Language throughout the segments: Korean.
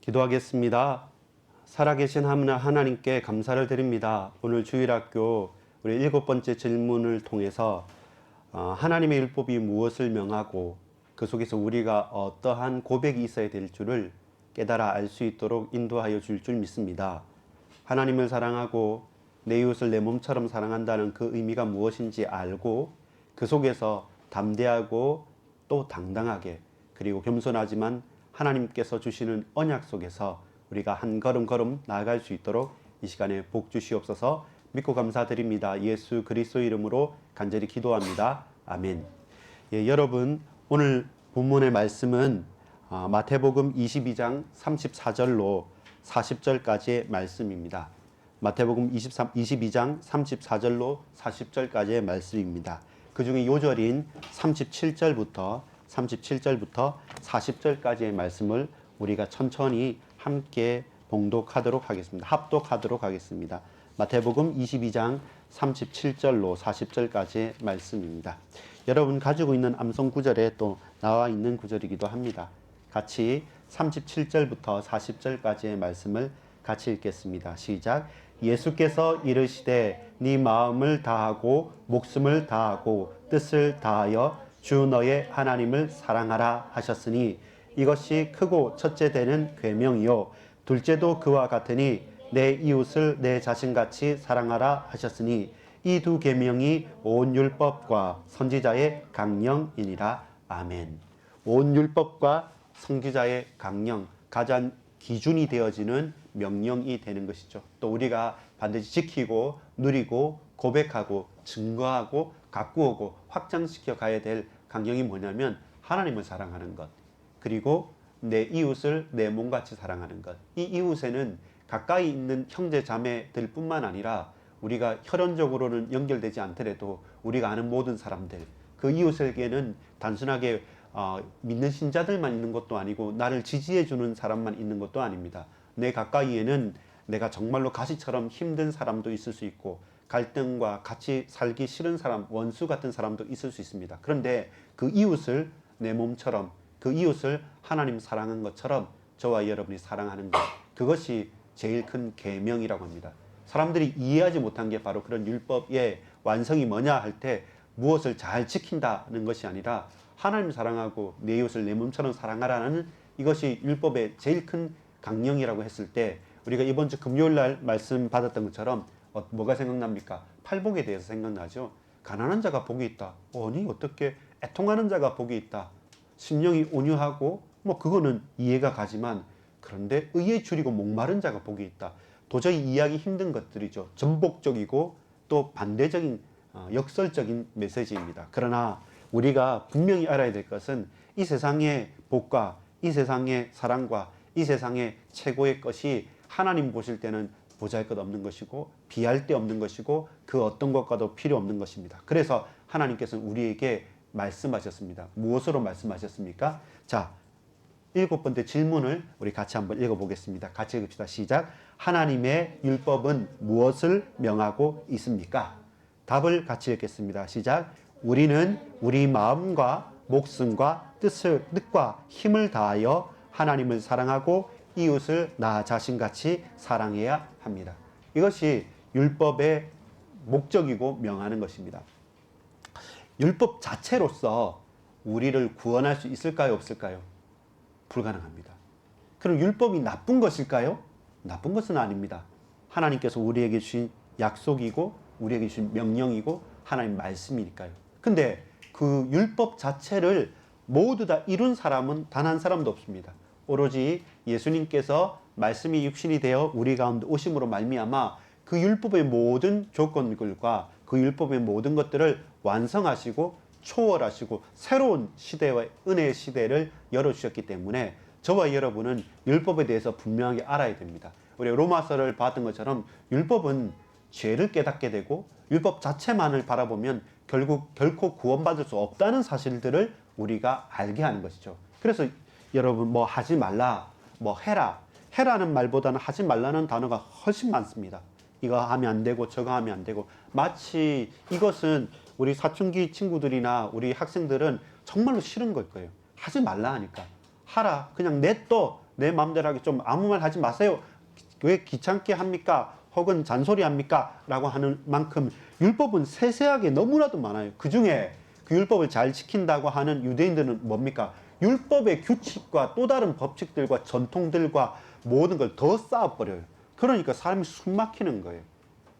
기도하겠습니다. 살아계신 하나님께 감사를 드립니다. 오늘 주일학교 우리 7번째 질문을 통해서 하나님의 율법이 무엇을 명하고 그 속에서 우리가 어떠한 고백이 있어야 될 줄을 깨달아 알 수 있도록 인도하여 줄 믿습니다. 하나님을 사랑하고 내 이웃을 내 몸처럼 사랑한다는 그 의미가 무엇인지 알고 그 속에서 담대하고 또 당당하게 그리고 겸손하지만 하나님께서 주시는 언약 속에서 우리가 한 걸음 나아갈 수 있도록 이 시간에 복 주시옵소서. 믿고 감사드립니다. 예수 그리스도 이름으로 간절히 기도합니다. 아멘. 예, 여러분 오늘 본문의 말씀은 마태복음 22장 34절로 40절까지의 말씀입니다. 마태복음 22장 34절로 40절까지의 말씀입니다. 그 중에 요절인 37절부터 40절까지의 말씀을 우리가 천천히 함께 봉독하도록 하겠습니다. 합독하도록 하겠습니다. 마태복음 22장 37절로 40절까지의 말씀입니다. 여러분 가지고 있는 암송 구절에 또 나와 있는 구절이기도 합니다. 같이 37절부터 40절까지의 말씀을 같이 읽겠습니다. 시작. 예수께서 이르시되 네 마음을 다하고 목숨을 다하고 뜻을 다하여 주 너의 하나님을 사랑하라 하셨으니 이것이 크고 첫째 되는 계명이요 둘째도 그와 같으니 내 이웃을 내 자신같이 사랑하라 하셨으니 이 두 계명이 온 율법과 선지자의 강령이니라. 아멘. 온 율법과 선지자의 강령, 가장 기준이 되어지는 명령이 되는 것이죠. 또 우리가 반드시 지키고 누리고 고백하고 증거하고 가꾸고 확장시켜 가야 될 강령이 뭐냐면 하나님을 사랑하는 것, 그리고 내 이웃을 내 몸같이 사랑하는 것. 이 이웃에는 가까이 있는 형제 자매들 뿐만 아니라 우리가 혈연적으로는 연결되지 않더라도 우리가 아는 모든 사람들, 그 이웃에게는 단순하게 믿는 신자들만 있는 것도 아니고 나를 지지해 주는 사람만 있는 것도 아닙니다. 내 가까이에는 내가 정말로 가시처럼 힘든 사람도 있을 수 있고 갈등과 같이 살기 싫은 사람, 원수 같은 사람도 있을 수 있습니다. 그런데 그 이웃을 내 몸처럼, 그 이웃을 하나님 사랑한 것처럼 저와 여러분이 사랑하는 것, 그것이 제일 큰 계명이라고 합니다. 사람들이 이해하지 못한 게 바로 그런 율법의 완성이 뭐냐 할 때 무엇을 잘 지킨다는 것이 아니라 하나님 사랑하고 내 이웃을 내 몸처럼 사랑하라는 이것이 율법의 제일 큰 강령이라고 했을 때 우리가 이번 주 금요일 날 말씀 받았던 것처럼 뭐가 생각납니까? 팔복에 대해서 생각나죠. 가난한 자가 복이 있다. 아니 어떻게 애통하는 자가 복이 있다. 심령이 온유하고 그거는 이해가 가지만 그런데 의에 줄이고 목마른 자가 복이 있다. 도저히 이해하기 힘든 것들이죠. 전복적이고 또 반대적인 역설적인 메시지입니다. 그러나 우리가 분명히 알아야 될 것은 이 세상의 복과 이 세상의 사랑과 이 세상의 최고의 것이 하나님 보실 때는 보잘것없는 것이고 비할 데 없는 것이고 그 어떤 것과도 필요 없는 것입니다. 그래서 하나님께서는 우리에게 말씀하셨습니다. 무엇으로 말씀하셨습니까? 자, 7번째 질문을 우리 같이 한번 읽어보겠습니다. 같이 읽읍시다. 시작. 하나님의 율법은 무엇을 명하고 있습니까? 답을 같이 읽겠습니다. 시작. 우리는 우리 마음과 목숨과 뜻과 힘을 다하여 하나님을 사랑하고 이웃을 나 자신같이 사랑해야 합니다. 이것이 율법의 목적이고 명하는 것입니다. 율법 자체로서 우리를 구원할 수 있을까요? 없을까요? 불가능합니다. 그럼 율법이 나쁜 것일까요? 나쁜 것은 아닙니다. 하나님께서 우리에게 주신 약속이고 우리에게 주신 명령이고 하나님 말씀이니까요. 근데 그 율법 자체를 모두 다 이룬 사람은 단 한 사람도 없습니다. 오로지 예수님께서 말씀이 육신이 되어 우리 가운데 오심으로 말미암아 그 율법의 모든 조건들과 그 율법의 모든 것들을 완성하시고 초월하시고 새로운 시대와 은혜의 시대를 열어주셨기 때문에 저와 여러분은 율법에 대해서 분명하게 알아야 됩니다. 우리 로마서를 봤던 것처럼 율법은 죄를 깨닫게 되고 율법 자체만을 바라보면 결코 구원받을 수 없다는 사실들을 우리가 알게 하는 것이죠. 그래서 여러분 하지 말라, 해라는 말보다는 하지 말라는 단어가 훨씬 많습니다. 이거 하면 안 되고 저거 하면 안 되고 마치 이것은 우리 사춘기 친구들이나 우리 학생들은 정말로 싫은 걸 거예요. 하지 말라 하니까 하라, 그냥 냅둬, 내 마음대로 하게 좀 아무 말 하지 마세요. 왜 귀찮게 합니까? 혹은 잔소리 합니까? 라고 하는 만큼 율법은 세세하게 너무나도 많아요. 그 중에 그 율법을 잘 지킨다고 하는 유대인들은 뭡니까? 율법의 규칙과 또 다른 법칙들과 전통들과 모든 걸 더 쌓아버려요. 그러니까 사람이 숨 막히는 거예요.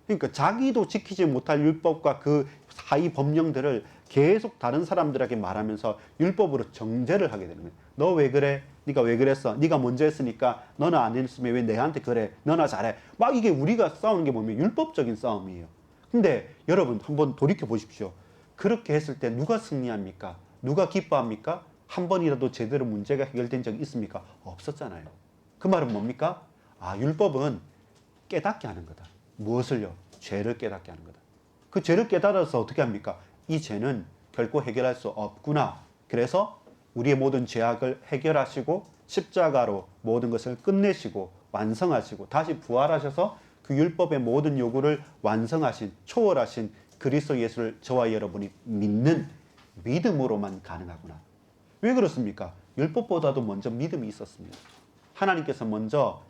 그러니까 자기도 지키지 못할 율법과 그 사이 법령들을 계속 다른 사람들에게 말하면서 율법으로 정죄를 하게 되는 거예요. 너 왜 그래? 네가 왜 그랬어? 네가 먼저 했으니까 너는 안 했으면 왜 내한테 그래? 너나 잘해. 막 이게 우리가 싸우는 게 뭐냐면 율법적인 싸움이에요. 근데 여러분 한번 돌이켜 보십시오. 그렇게 했을 때 누가 승리합니까? 누가 기뻐합니까? 한 번이라도 제대로 문제가 해결된 적이 있습니까? 없었잖아요. 그 말은 뭡니까? 아, 율법은 깨닫게 하는 거다. 무엇을요? 죄를 깨닫게 하는 거다. 그 죄를 깨달아서 어떻게 합니까? 이 죄는 결코 해결할 수 없구나. 그래서 우리의 모든 죄악을 해결하시고 십자가로 모든 것을 끝내시고 완성하시고 다시 부활하셔서 그 율법의 모든 요구를 완성하신, 초월하신 그리스도 예수를 저와 여러분이 믿는 믿음으로만 가능하구나. 왜 그렇습니까? 율법보다도 먼저 믿음이 있었습니다. 하나님께서 먼저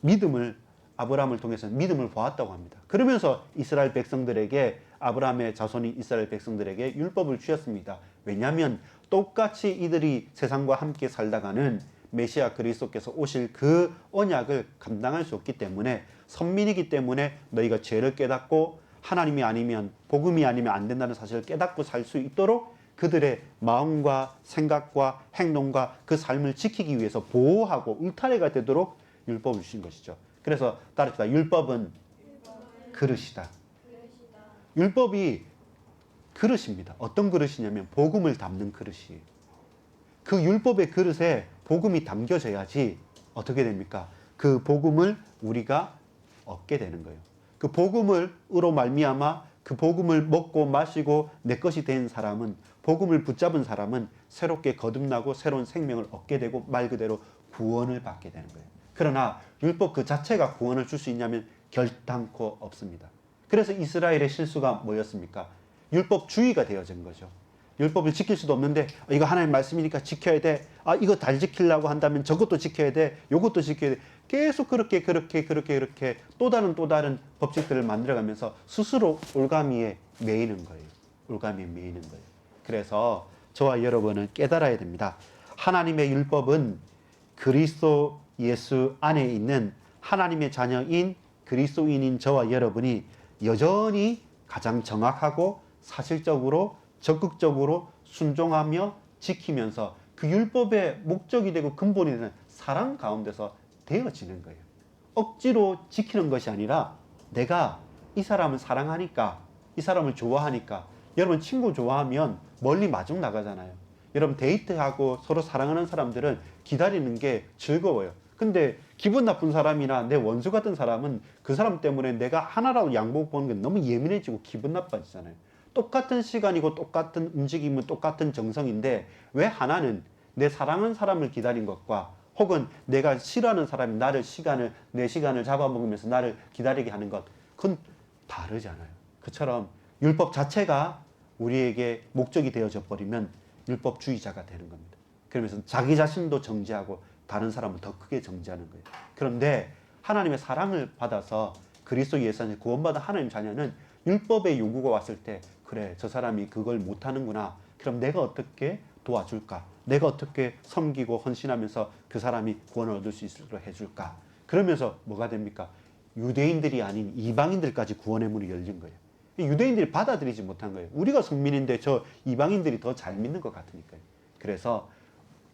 믿음을 아브라함을 통해서 믿음을 보았다고 합니다. 그러면서 이스라엘 백성들에게 아브라함의 자손인 이스라엘 백성들에게 율법을 주셨습니다. 왜냐하면 똑같이 이들이 세상과 함께 살다가는 메시아 그리스도께서 오실 그 언약을 감당할 수 없기 때문에 선민이기 때문에 너희가 죄를 깨닫고 하나님이 아니면 복음이 아니면 안 된다는 사실을 깨닫고 살 수 있도록 그들의 마음과 생각과 행동과 그 삶을 지키기 위해서 보호하고 울타리가 되도록 율법을 주신 것이죠. 그래서 따릅시다. 율법은 그릇이다. 율법이 그릇입니다. 어떤 그릇이냐면 복음을 담는 그릇이에요. 그 율법의 그릇에 복음이 담겨져야지 어떻게 됩니까? 그 복음을 우리가 얻게 되는 거예요. 그 복음으로 말미암아 그 복음을 먹고 마시고 내 것이 된 사람은, 복음을 붙잡은 사람은 새롭게 거듭나고 새로운 생명을 얻게 되고 말 그대로 구원을 받게 되는 거예요. 그러나 율법 그 자체가 구원을 줄 수 있냐면 결단코 없습니다. 그래서 이스라엘의 실수가 뭐였습니까? 율법주의가 되어진 거죠. 율법을 지킬 수도 없는데 이거 하나님 말씀이니까 지켜야 돼. 아, 이거 잘 지키려고 한다면 저것도 지켜야 돼. 요것도 지켜야 돼. 계속 그렇게 또 다른 법칙들을 만들어가면서 스스로 올가미에 매이는 거예요. 올가미에 매이는 거예요. 그래서 저와 여러분은 깨달아야 됩니다. 하나님의 율법은 그리스도 예수 안에 있는 하나님의 자녀인 그리스도인인 저와 여러분이 여전히 가장 정확하고 사실적으로 적극적으로 순종하며 지키면서 그 율법의 목적이 되고 근본이 되는 사랑 가운데서 되어지는 거예요. 억지로 지키는 것이 아니라 내가 이 사람을 사랑하니까, 이 사람을 좋아하니까. 여러분 친구 좋아하면 멀리 마중 나가잖아요. 여러분 데이트하고 서로 사랑하는 사람들은 기다리는 게 즐거워요. 근데 기분 나쁜 사람이나 내 원수 같은 사람은 그 사람 때문에 내가 하나라도 양복 보는 게 너무 예민해지고 기분 나빠지잖아요. 똑같은 시간이고 똑같은 움직임은 똑같은 정성인데 왜 하나는 내 사랑하는 사람을 기다린 것과 혹은 내가 싫어하는 사람이 내 시간을 잡아먹으면서 나를 기다리게 하는 것, 그건 다르잖아요. 그처럼 율법 자체가 우리에게 목적이 되어져 버리면 율법주의자가 되는 겁니다. 그러면서 자기 자신도 정죄하고 다른 사람은 더 크게 정죄하는 거예요. 그런데 하나님의 사랑을 받아서 그리스도 예수 안에서 구원받은 하나님 자녀는 율법의 요구가 왔을 때 그래, 저 사람이 그걸 못하는구나. 그럼 내가 어떻게 도와줄까? 내가 어떻게 섬기고 헌신하면서 그 사람이 구원을 얻을 수 있도록 해줄까? 그러면서 뭐가 됩니까? 유대인들이 아닌 이방인들까지 구원의 문이 열린 거예요. 유대인들이 받아들이지 못한 거예요. 우리가 성민인데 저 이방인들이 더 잘 믿는 것 같으니까요. 그래서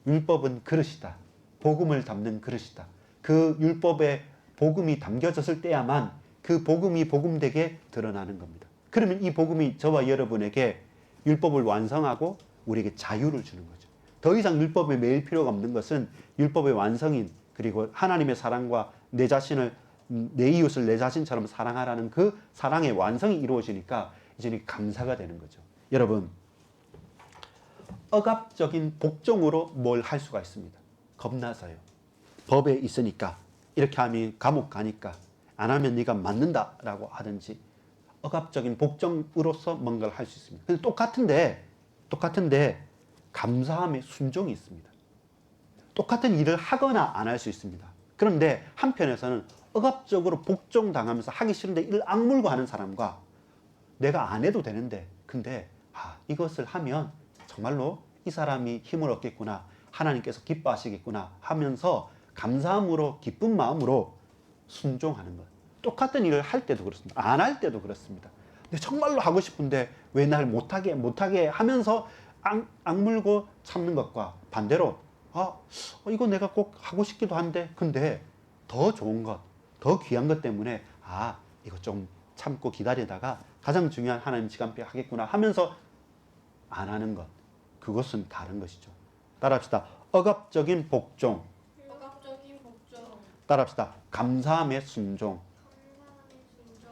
율법은 그릇이다. 복음을 담는 그릇이다. 그 율법에 복음이 담겨졌을 때야만 그 복음이 복음되게 드러나는 겁니다. 그러면 이 복음이 저와 여러분에게 율법을 완성하고 우리에게 자유를 주는 거죠. 더 이상 율법에 매일 필요가 없는 것은 율법의 완성인 그리고 하나님의 사랑과 내 자신을 내 이웃을 내 자신처럼 사랑하라는 그 사랑의 완성이 이루어지니까 이제는 감사가 되는 거죠. 여러분, 억압적인 복종으로 뭘 할 수가 있습니다. 겁나서요. 법에 있으니까 이렇게 하면 감옥 가니까 안 하면 네가 맞는다라고 하든지 억압적인 복종으로서 뭔가를 할 수 있습니다. 근데 똑같은데 감사함의 순종이 있습니다. 똑같은 일을 하거나 안 할 수 있습니다. 그런데 한편에서는 억압적으로 복종당하면서 하기 싫은데 이를 악물고 하는 사람과 내가 안 해도 되는데 근데 이것을 하면 정말로 이 사람이 힘을 얻겠구나, 하나님께서 기뻐하시겠구나 하면서 감사함으로 기쁜 마음으로 순종하는 것. 똑같은 일을 할 때도 그렇습니다. 안 할 때도 그렇습니다. 근데 정말로 하고 싶은데 왜 날 못하게 하면서 악물고 참는 것과 반대로 이거 내가 꼭 하고 싶기도 한데 근데 더 좋은 것, 더 귀한 것 때문에 이거 좀 참고 기다리다가 가장 중요한 하나님 시간표 하겠구나 하면서 안 하는 것, 그것은 다른 것이죠. 따라합시다. 억압적인 복종. 따라합시다. 감사함의 순종.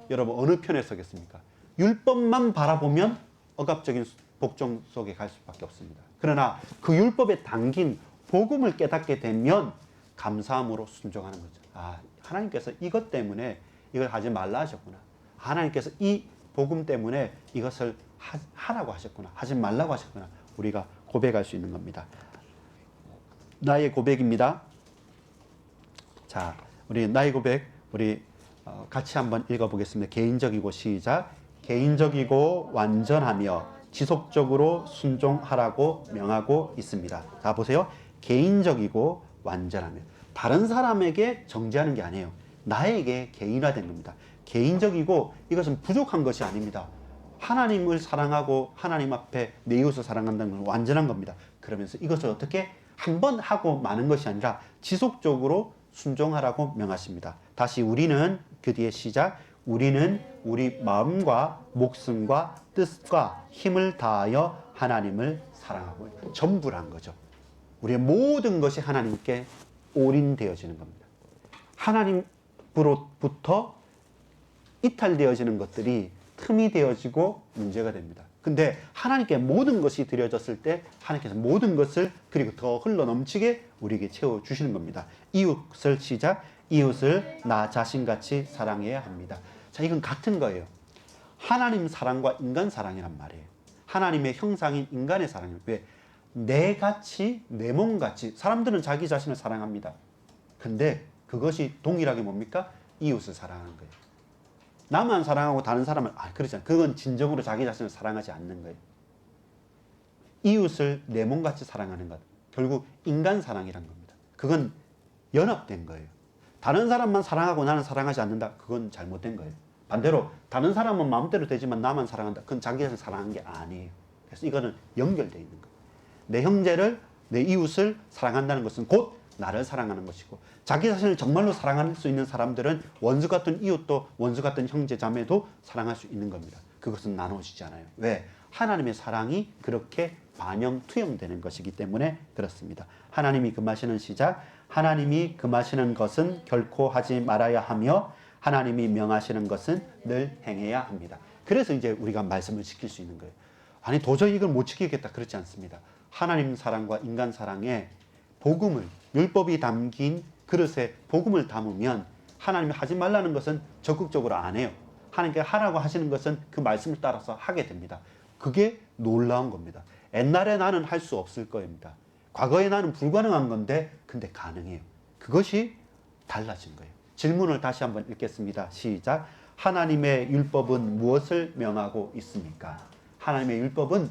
여러분 어느 편에 서겠습니까? 율법만 바라보면 억압적인 복종 속에 갈 수밖에 없습니다. 그러나 그 율법에 담긴 복음을 깨닫게 되면 감사함으로 순종하는 거죠. 하나님께서 이것 때문에 이걸 하지 말라 하셨구나. 하나님께서 이 복음 때문에 이것을 하라고 하셨구나. 하지 말라고 하셨구나. 우리가 고백할 수 있는 겁니다. 나의 고백입니다. 자, 우리 나의 고백 우리 같이 한번 읽어보겠습니다. 개인적이고 시작. 개인적이고 완전하며 지속적으로 순종하라고 명하고 있습니다. 자, 보세요. 개인적이고 완전하며 다른 사람에게 정죄하는 게 아니에요. 나에게 개인화된 겁니다. 개인적이고 이것은 부족한 것이 아닙니다. 하나님을 사랑하고 하나님 앞에 내 이웃을 사랑한다는 건 완전한 겁니다. 그러면서 이것을 어떻게 한 번 하고 마는 것이 아니라 지속적으로 순종하라고 명하십니다. 다시 우리는 그 뒤에 시작. 우리는 우리 마음과 목숨과 뜻과 힘을 다하여 하나님을 사랑하고 전부란 거죠. 우리의 모든 것이 하나님께 올인되어지는 겁니다. 하나님으로부터 이탈되어지는 것들이 틈이 되어지고 문제가 됩니다. 근데 하나님께 모든 것이 드려졌을 때 하나님께서 모든 것을 그리고 더 흘러넘치게 우리에게 채워주시는 겁니다. 이웃을 시작. 이웃을 나 자신같이 사랑해야 합니다. 자, 이건 같은 거예요. 하나님 사랑과 인간 사랑이란 말이에요. 하나님의 형상인 인간의 사랑이에요. 왜? 내 같이, 내 몸같이. 사람들은 자기 자신을 사랑합니다. 근데 그것이 동일하게 뭡니까? 이웃을 사랑하는 거예요. 나만 사랑하고 다른 사람을 그렇지 않아요. 그건 진정으로 자기 자신을 사랑하지 않는 거예요. 이웃을 내 몸같이 사랑하는 것. 결국 인간 사랑이란 겁니다. 그건 연합된 거예요. 다른 사람만 사랑하고 나는 사랑하지 않는다. 그건 잘못된 거예요. 반대로 다른 사람은 마음대로 되지만 나만 사랑한다. 그건 자기 자신을 사랑하는 게 아니에요. 그래서 이거는 연결되어 있는 거예요. 내 형제를, 내 이웃을 사랑한다는 것은 곧 나를 사랑하는 것이고 자기 자신을 정말로 사랑할 수 있는 사람들은 원수 같은 이웃도 원수 같은 형제 자매도 사랑할 수 있는 겁니다. 그것은 나눠지지 않아요. 왜? 하나님의 사랑이 그렇게 반영 투영되는 것이기 때문에 그렇습니다. 하나님이 금하시는 시작. 하나님이 금하시는 것은 결코 하지 말아야 하며 하나님이 명하시는 것은 늘 행해야 합니다. 그래서 이제 우리가 말씀을 지킬 수 있는 거예요. 아니 도저히 이걸 못 지키겠다 그렇지 않습니다. 하나님 사랑과 인간 사랑에 복음을, 율법이 담긴 그릇에 복음을 담으면 하나님이 하지 말라는 것은 적극적으로 안 해요. 하나님께 하라고 하시는 것은 그 말씀을 따라서 하게 됩니다. 그게 놀라운 겁니다. 옛날에 나는 할 수 없을 겁니다. 과거에 나는 불가능한 건데 근데 가능해요. 그것이 달라진 거예요. 질문을 다시 한번 읽겠습니다. 시작. 하나님의 율법은 무엇을 명하고 있습니까? 하나님의 율법은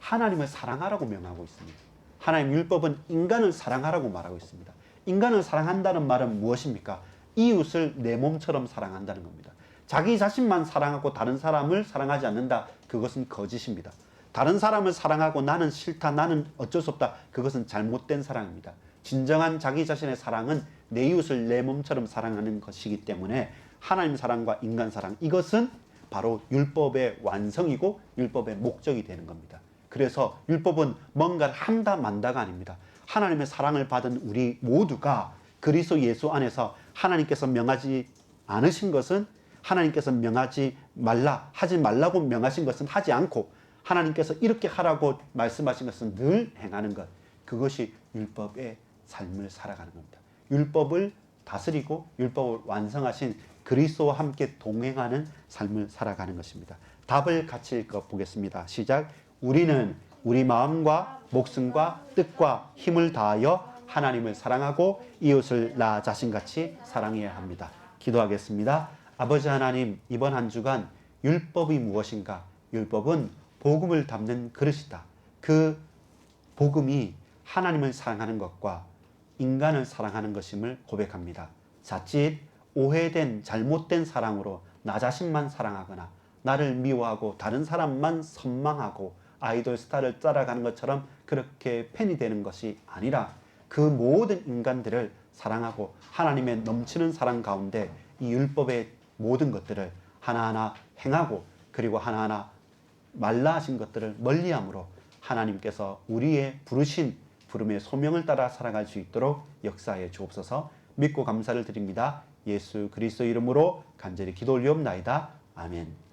하나님을 사랑하라고 명하고 있습니다. 하나님 율법은 인간을 사랑하라고 말하고 있습니다. 인간을 사랑한다는 말은 무엇입니까? 이웃을 내 몸처럼 사랑한다는 겁니다. 자기 자신만 사랑하고 다른 사람을 사랑하지 않는다. 그것은 거짓입니다. 다른 사람을 사랑하고 나는 싫다, 나는 어쩔 수 없다. 그것은 잘못된 사랑입니다. 진정한 자기 자신의 사랑은 내 이웃을 내 몸처럼 사랑하는 것이기 때문에 하나님 사랑과 인간 사랑, 이것은 바로 율법의 완성이고 율법의 목적이 되는 겁니다. 그래서 율법은 뭔가를 한다 만다가 아닙니다. 하나님의 사랑을 받은 우리 모두가 그리스도 예수 안에서 하나님께서 명하지 않으신 것은 하나님께서 명하지 말라, 하지 말라고 명하신 것은 하지 않고 하나님께서 이렇게 하라고 말씀하신 것은 늘 행하는 것. 그것이 율법의 삶을 살아가는 겁니다. 율법을 다스리고 율법을 완성하신 그리스도와 함께 동행하는 삶을 살아가는 것입니다. 답을 같이 읽어보겠습니다. 시작. 우리는 우리 마음과 목숨과 뜻과 힘을 다하여 하나님을 사랑하고 이웃을 나 자신같이 사랑해야 합니다. 기도하겠습니다. 아버지 하나님, 이번 한 주간 율법이 무엇인가? 율법은 복음을 담는 그릇이다. 그 복음이 하나님을 사랑하는 것과 인간을 사랑하는 것임을 고백합니다. 자칫 오해된 잘못된 사랑으로 나 자신만 사랑하거나 나를 미워하고 다른 사람만 선망하고 아이돌 스타를 따라가는 것처럼 그렇게 팬이 되는 것이 아니라 그 모든 인간들을 사랑하고 하나님의 넘치는 사랑 가운데 이 율법의 모든 것들을 하나하나 행하고 그리고 하나하나 말라 하신 것들을 멀리함으로 하나님께서 우리의 부르신 부름의 소명을 따라 살아갈 수 있도록 역사해 주옵소서. 믿고 감사를 드립니다. 예수 그리스도 이름으로 간절히 기도 올리옵나이다. 아멘.